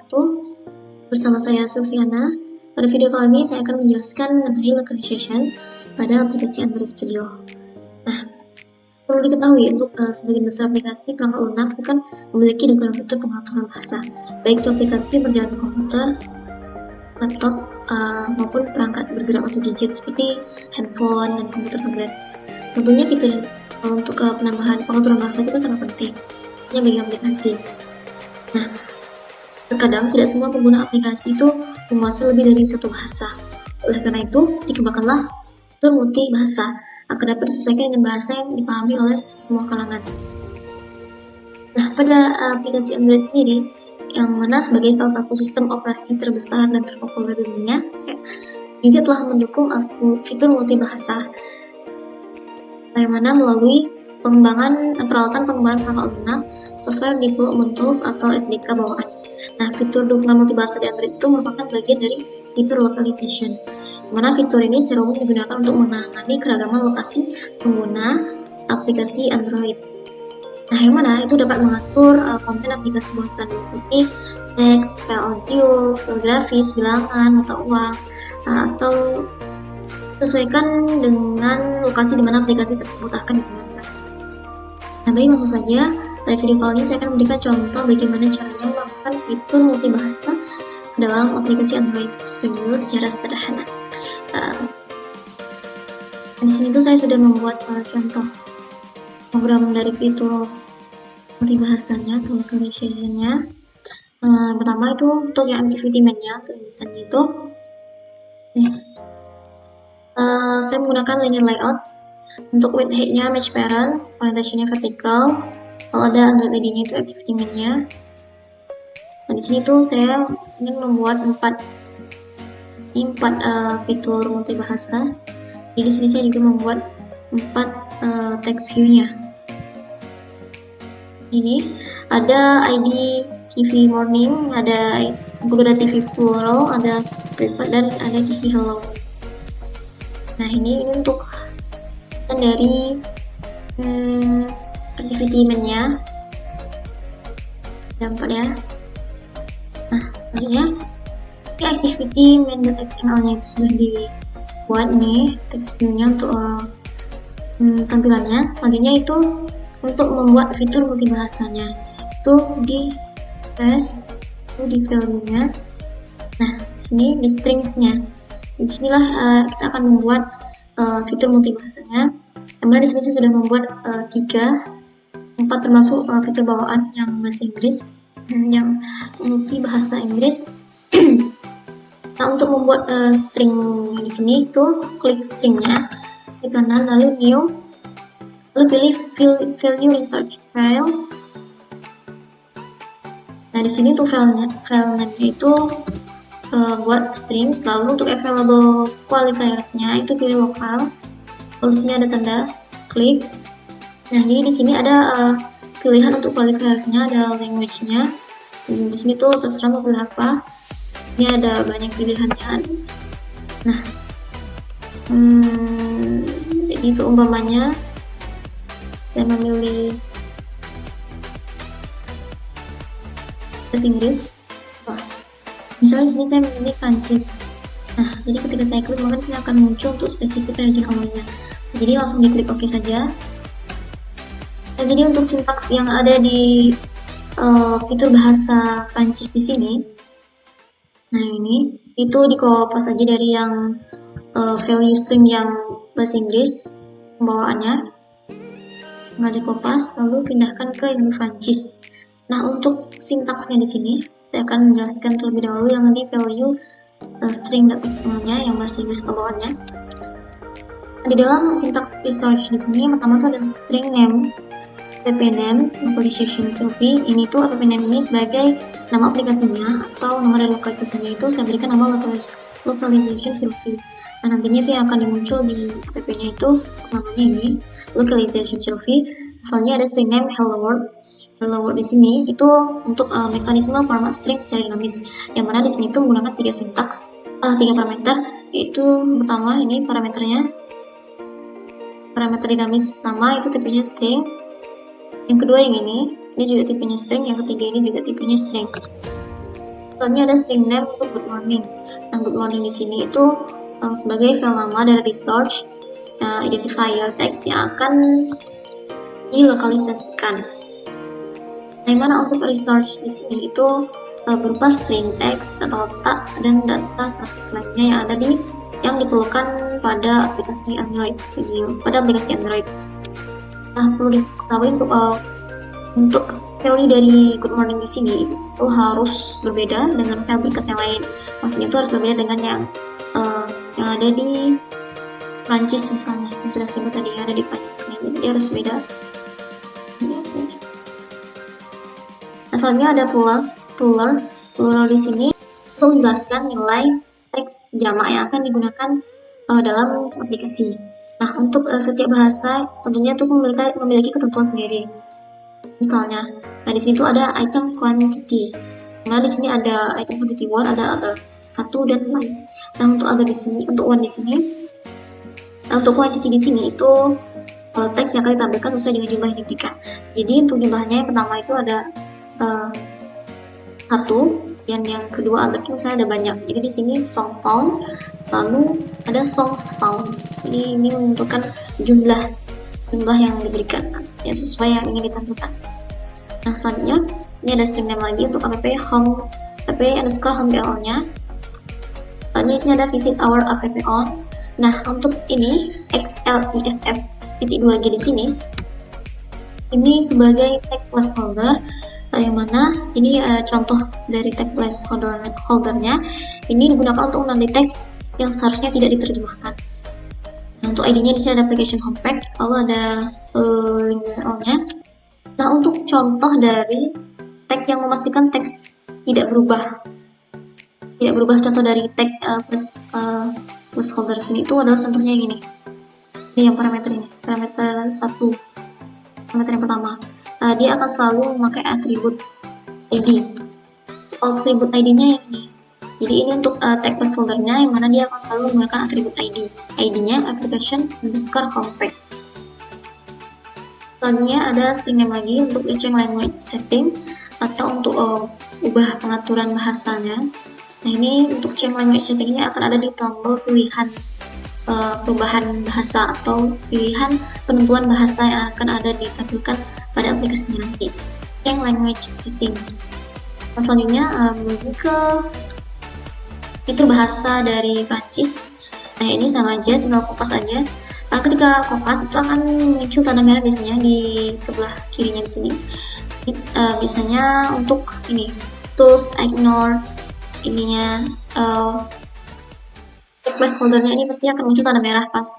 wabarakatuh. Bersama saya Silviana. Pada video kali ini saya akan menjelaskan mengenai localization pada aplikasi Android Studio. Nah, perlu diketahui untuk sebagian besar aplikasi perangkat lunak itu kan memiliki dukungan fitur pengaturan bahasa, baik itu aplikasi berjalan di komputer, laptop, maupun perangkat bergerak atau gadget seperti handphone dan komputer tablet. Tentunya fitur untuk penambahan pengaturan bahasa itu kan sangat penting, bagi aplikasi. Nah, terkadang tidak semua pengguna aplikasi itu menguasai lebih dari satu bahasa. Oleh karena itu, dikembangkanlah fitur multi bahasa agar dapat disesuaikan dengan bahasa yang dipahami oleh semua kalangan. Nah, pada aplikasi Android sendiri, yang mana sebagai salah satu sistem operasi terbesar dan terpopuler di dunia, juga telah mendukung fitur multi bahasa, yang mana melalui peralatan pengembangan perangkat lunak, software development tools atau SDK bawaan. Nah, fitur dukungan multibahasa di Android itu merupakan bagian dari fitur localization, mana fitur ini secara umum digunakan untuk menangani keragaman lokasi pengguna aplikasi Android. Nah, yang mana itu dapat mengatur konten aplikasi buatan meliputi teks, file audio, file grafis, bilangan, mata uang, atau sesuaikan dengan lokasi di mana aplikasi tersebut akan digunakan. Nah, baik, langsung saja. Pada video kali ini saya akan memberikan contoh bagaimana caranya melakukan fitur multibahasa ke dalam aplikasi Android Studio secara sederhana. Di sini tuh saya sudah membuat contoh program dari fitur multibahasanya atau localization-nya. Pertama itu untuk yang activity menu-nya, untuk misalnya itu saya menggunakan linear layout. Untuk width height-nya match parent, orientation-nya vertikal. Kalau ada Android ID-nya itu activity menu-nya. Nah, di sini tuh saya ingin membuat 4 fitur multibahasa. Jadi di sini saya juga membuat 4 text view-nya. Ini ada ID TV morning, ada TV plural, ada private, dan ada TV hello. Nah, ini untuk dari activity menu-nya dampak ya. Nah, selanjutnya ini activity main.xml-nya sudah dibuat nih text view-nya untuk tampilannya. Selanjutnya itu untuk membuat fitur multibahasanya itu di press itu di value-nya. Nah, di sini di strings-nya. Disinilah kita akan membuat fitur multibahasanya. Kemudian di sini saya sudah membuat 4 termasuk fitur bawaan yang bahasa Inggris, yang multi bahasa Inggris. Nah, untuk membuat string di sini itu klik stringnya di kanan, lalu new, lalu pilih value research file. Nah, di sini tuh file name-nya itu buat strings, lalu untuk available qualifiers-nya itu pilih lokal. Lalu di sini ada tanda klik. Nah, jadi di sini ada pilihan untuk qualifiers-nya, ada language-nya. Di sini tuh terserah mau pilih apa. Ini ada banyak pilihannya. Nah, jadi seumpamanya saya memilih bahasa Inggris. Misalnya di sini saya memilih Prancis. Nah, jadi ketika saya klik maka di sini akan muncul untuk spesifik region awalnya. Nah, jadi langsung diklik OK saja. Nah, jadi untuk sintaks yang ada di fitur bahasa Prancis di sini, nah ini itu di copy saja dari yang value string yang bahasa Inggris pembawaannya, nggak di copy, lalu pindahkan ke yang di Prancis. Nah, untuk sintaksnya di sini saya akan menjelaskan terlebih dahulu yang di value string.xml-nya yang bahasa Inggris pembawaannya. Di dalam sintaks research di sini pertama tuh ada string name, app name, localization Sylvie. Ini tuh app name ini sebagai nama aplikasinya atau nama dari lokalisasinya itu saya berikan nama localization Sylvie. Nah, nantinya itu yang akan dimuncul di app-nya itu namanya ini localization Sylvie. Selanjutnya ada string name hello world. Hello world di sini itu untuk mekanisme format string secara dinamis, yang mana di sini itu menggunakan 3 parameter, yaitu pertama ini parameternya. Parameter dinamis pertama itu tipenya string, yang kedua yang ini juga tipenya string, yang ketiga ini juga tipenya string. Selanjutnya ada string name untuk good morning. Nah, good morning di sini itu sebagai file nama dari resource identifier text yang akan dilokalisasikan. Nah, yang mana untuk resource di sini itu berupa string text, data letak, dan data status lainnya yang diperlukan pada aplikasi Android Studio, pada aplikasi Android. Nah, perlu diketahui untuk value dari good morning di sini itu harus berbeda dengan file berkas yang lain. Maksudnya itu harus berbeda dengan yang ada di Prancis misalnya, yang sudah saya sebut tadi ada di Prancis ini, dia harus beda. Nah, selanjutnya ada plural di sini untuk menjelaskan nilai teks jamak yang akan digunakan dalam aplikasi. Nah, untuk setiap bahasa tentunya itu memiliki ketentuan sendiri. Misalnya, nah di sini tuh ada item quantity. Nah, di sini ada item quantity one, ada other, satu dan lain. Nah, untuk other di sini, untuk one di sini, untuk quantity di sini itu teks yang akan ditampilkan sesuai dengan jumlah yang diberikan. Jadi untuk jumlahnya yang pertama itu ada satu, dan yang kedua other itu saya ada banyak. Jadi di sini song found, lalu ada songs found. Jadi ini menentukan jumlah yang diberikan ya sesuai yang ingin ditampilkan. Nah, selanjutnya ini ada string name lagi untuk app home PL-nya. Selanjutnya ini ada visit our app on. Nah, untuk ini xliff.2g di sini ini sebagai tag placeholder, yang mana ini contoh dari tag placeholdernya ini digunakan untuk menandai teks yang seharusnya tidak diterjemahkan. Nah, untuk ID-nya di sini ada application home pack, lalu ada link URL-nya. Nah, untuk contoh dari tag yang memastikan teks tidak berubah contoh dari tag placeholder sini itu adalah contohnya yang ini. Ini yang parameter ini, parameter 1, parameter yang pertama. Dia akan selalu memakai atribut ID. Atribut ID-nya yang ini. Jadi ini untuk tag placeholder-nya, yang mana dia akan selalu menggunakan atribut ID. ID-nya application underscore homepage. Selanjutnya ada string name lagi untuk change language setting atau untuk ubah pengaturan bahasanya. Nah, ini untuk change language setting ini akan ada di tombol pilihan perubahan bahasa atau pilihan penentuan bahasa yang akan ada ditampilkan pada aplikasinya nanti. Change language setting. Nah, selanjutnya menuju ke fitur bahasa dari Prancis. Nah, ini sama aja, tinggal kopas aja. Ketika kopas itu akan muncul tanda merah biasanya di sebelah kirinya di sini. Biasanya untuk ini tools ignore ininya placeholdernya ini pasti akan muncul tanda merah pas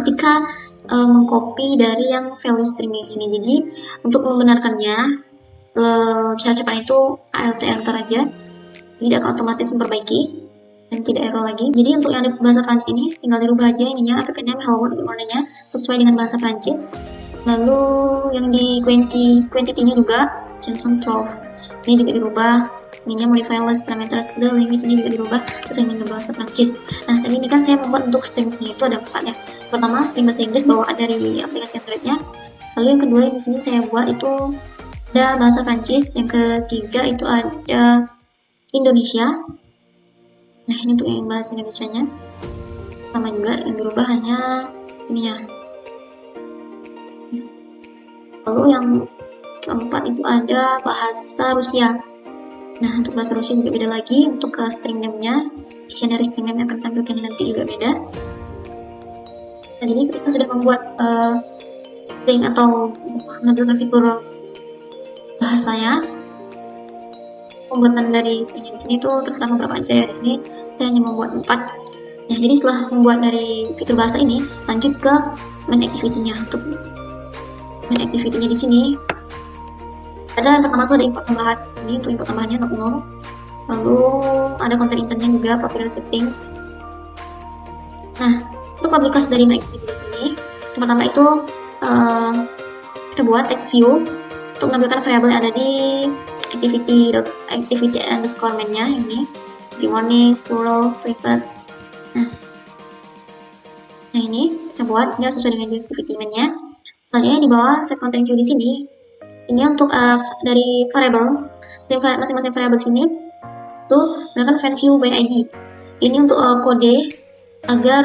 ketika mengcopy dari yang value string di sini. Jadi untuk membenarkannya cara cepatnya itu alt enter aja, jadi akan otomatis memperbaiki dan tidak error lagi. Jadi untuk yang di bahasa Prancis ini tinggal dirubah aja ininya app name hello world warnanya sesuai dengan bahasa Prancis. Lalu yang di quantity-nya juga Johnson 12 ini juga dirubah, ininya modify list parameters the language ini juga dirubah sesuai dengan bahasa Prancis. Nah, tadi ini kan saya membuat untuk stringsnya itu ada 4 ya. Pertama string bahasa Inggris bawaan dari aplikasi Androidnya. Lalu yang kedua di sini saya buat itu ada bahasa Prancis. Yang ketiga itu ada Indonesia. Nah, ini untuk yang bahasa Indonesianya sama juga, yang dirubah hanya ininya. Lalu yang keempat itu ada bahasa Rusia. Nah, untuk bahasa Rusia juga beda lagi. Untuk string name-nya, isian dari string name yang akan tampilkannya nanti juga beda. Nah, jadi ketika sudah membuat string atau menampilkan fitur bahasanya, pembuatan dari stringnya di sini tuh terserah beberapa aja ya. Di sini saya hanya membuat 4. Nah, jadi setelah membuat dari fitur bahasa ini, lanjut ke main activity-nya. Untuk main activity-nya di sini ada yang pertama tuh ada import tambahan. Ini untuk import tambahannya untuk 0. Lalu ada content intentnya juga, profile settings. Nah, untuk publikasi dari main activity di sini, yang pertama itu kita buat text view untuk menampilkan variabel yang ada di activity underscore main-nya ini, di warning, plural, private. Nah, ini kita buat biar sesuai dengan activity main-nya. Selanjutnya di bawah set content view di sini, ini untuk dari variabel, masing-masing variabel sini itu menggunakan fan view by ID. Ini untuk kode agar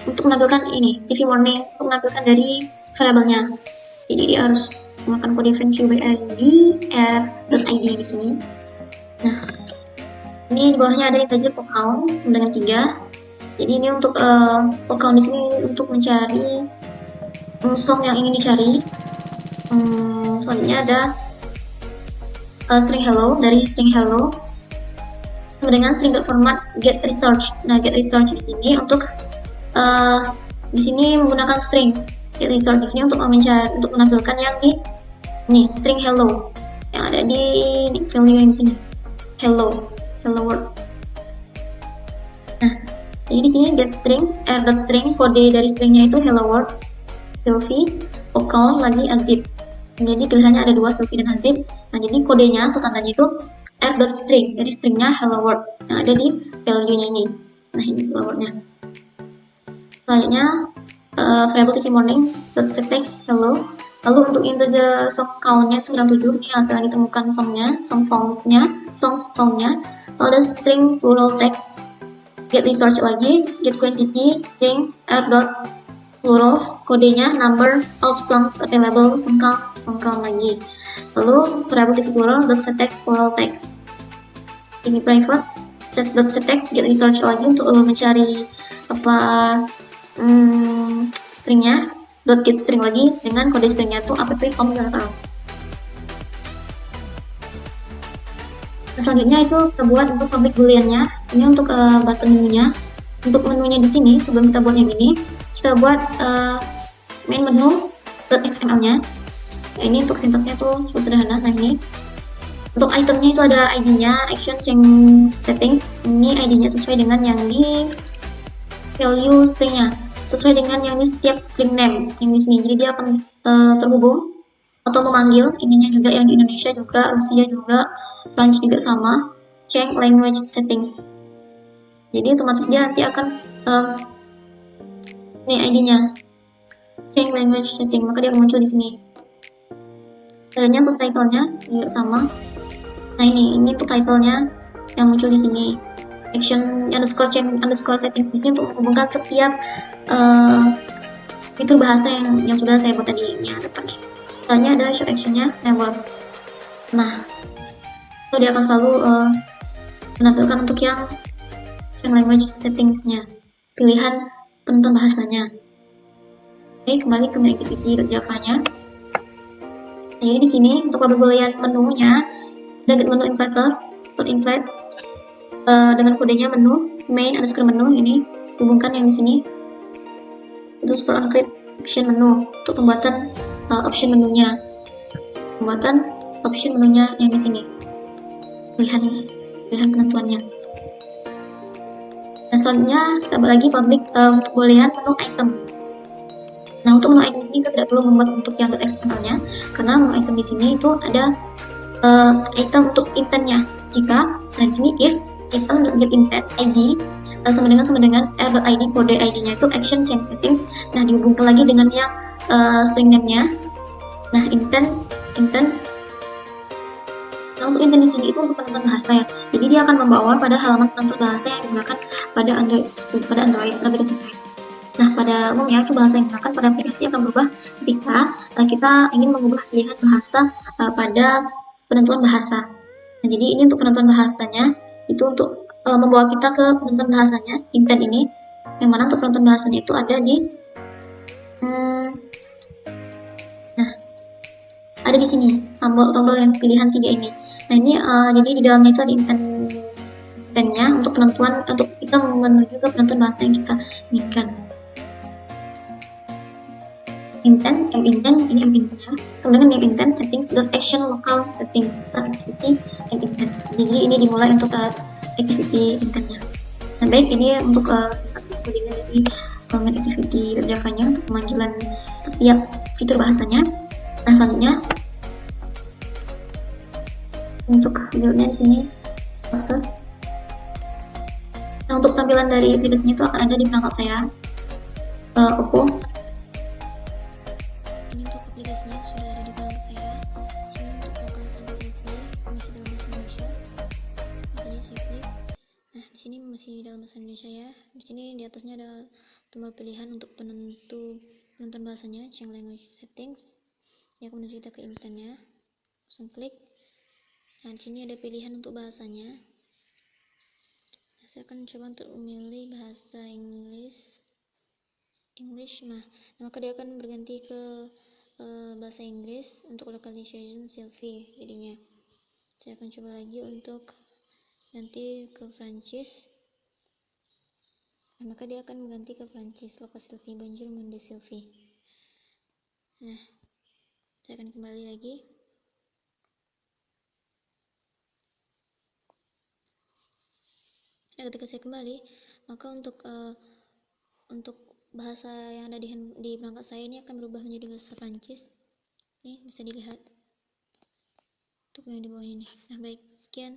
untuk menampilkan ini TV Morning, untuk menampilkan dari variabelnya. Jadi dia harus menggunakan kode fan view by ID r.id di sini. Nah, ini di bawahnya ada integer pop count sama dengan 3. Jadi ini untuk pop count di sini untuk mencari song yang ingin dicari. Selanjutnya ada string hello, dari string hello sama dengan string.format get research. Nah, get research di sini untuk di sini menggunakan string get research di sini untuk mencari, untuk menampilkan yang di ini string hello yang ada di value yang di sini hello world. Nah, jadi di sini get string r.string, kode dari stringnya itu hello world, Sylvie, pop count lagi azip. Jadi pilihannya ada dua, Sylvie dan azip. Nah, jadi kodenya atau tandanya itu r.string, jadi stringnya hello world yang ada di value-nya ini. Nah, ini hello world-nya. Selanjutnya variable TV morning set text hello. Lalu untuk integer song count-nya 97, ini hasil yang ditemukan songnya, songs found-nya. Lalu ada string plural text, get research lagi, get quantity, string r.plurals, kodenya number of songs available, song count lagi. Lalu variable TV plural set text plural text, TV private set text, get research lagi untuk mencari apa stringnya, get string lagi dengan kode stringnya itu app com.al. Selanjutnya itu kita buat untuk public boolean-nya. Ini untuk button menunya. Untuk menunya di sini sebelum kita buat yang ini, kita buat main menu .xml-nya. Nah, ini untuk sintaksnya tuh cukup sederhana. Nah, ini untuk itemnya itu ada ID-nya, action change settings. Ini ID-nya sesuai dengan yang di value string-nya, sesuai dengan yang di setiap string name yang di sini. Jadi dia akan terhubung atau memanggil ininya juga yang di Indonesia juga, Rusia juga, French juga sama. Change language settings. Jadi otomatis dia nanti akan ini ID-nya change language setting, maka dia akan muncul di sini. Selanjutnya untuk title-nya juga sama. Nah, ini untuk title-nya yang muncul di sini. Action underscore change underscore settings di sini untuk menghubungkan setiap fitur bahasa yang sudah saya buat tadi di depan nih. Selanjutnya ada show action-nya never. Nah, itu dia akan selalu menampilkan untuk yang language settings-nya, pilihan penonton bahasanya. Oke, kembali ke main activity.java-nya. Nah, jadi di sini untuk public boolean menunya ada get menu inflator, inflate dengan kodenya menu main underscore menu, ini hubungkan yang di sini itu super on create option menu untuk pembuatan option menunya, yang di sini pilihan penentuannya. Nah, selanjutnya kita lagi public untuk boolean menu item. Nah, untuk menu item di sini kita tidak perlu membuat untuk yang .xml-nya karena menu item di sini itu ada item untuk intent-nya. Jika di sini if item.get intent ID sama dengan r.id, kode ID-nya itu action change settings. Nah, dihubungkan lagi dengan yang string name-nya. Nah, intent. Nah, untuk intent di sini itu untuk penonton bahasa ya. Jadi dia akan membawa pada halaman penonton bahasa yang digunakan pada Android aplikasi Android. Nah, pada umumnya itu bahasa yang digunakan pada aplikasi akan berubah ketika kita ingin mengubah pilihan bahasa pada penentuan bahasa. Nah, jadi ini untuk penentuan bahasanya itu untuk membawa kita ke penentuan bahasanya, intent ini, yang mana untuk penentuan bahasanya itu ada di nah, ada di sini tombol yang pilihan 3 ini. Nah, ini jadi di dalamnya itu ada intentnya untuk penentuan, untuk kita menuju ke penentuan bahasa yang kita inginkan. Intent, ini intentnya, sama dengan name intent, settings, action, local settings, activity, intent. Jadi ini dimulai untuk activity intentnya. Nah, baik, ini untuk sintaks codingnya dari main activity Java-nya untuk pemanggilan setiap fitur bahasanya. Nah, selanjutnya untuk build-nya di sini proses. Nah, untuk tampilan dari aplikasinya itu akan ada di perangkat saya Oppo. Ini untuk aplikasinya sudah ada di perangkat saya. Ini untuk local translate, masih dalam bahasa Indonesia. sini masih dalam bahasa Indonesia ya. Di sini di atasnya ada tombol pilihan untuk penonton bahasanya, change language settings. Ini akan menuju kita ke intent-nya. Langsung klik. Nah, di sini ada pilihan untuk bahasanya. Nah, saya akan coba untuk memilih bahasa English. Nah, maka dia akan berganti ke bahasa Inggris untuk localization Sylvie jadinya. Saya akan coba lagi untuk nanti ke Prancis. Nah, maka dia akan mengganti ke Prancis, lokasi Sylvie, bonjour monde Sylvie. Nah, saya akan kembali lagi. Nah, ketika saya kembali, maka untuk bahasa yang ada di perangkat saya ini akan berubah menjadi bahasa Prancis. Ini bisa dilihat untuk yang di bawahnya ini. Nah, baik, sekian.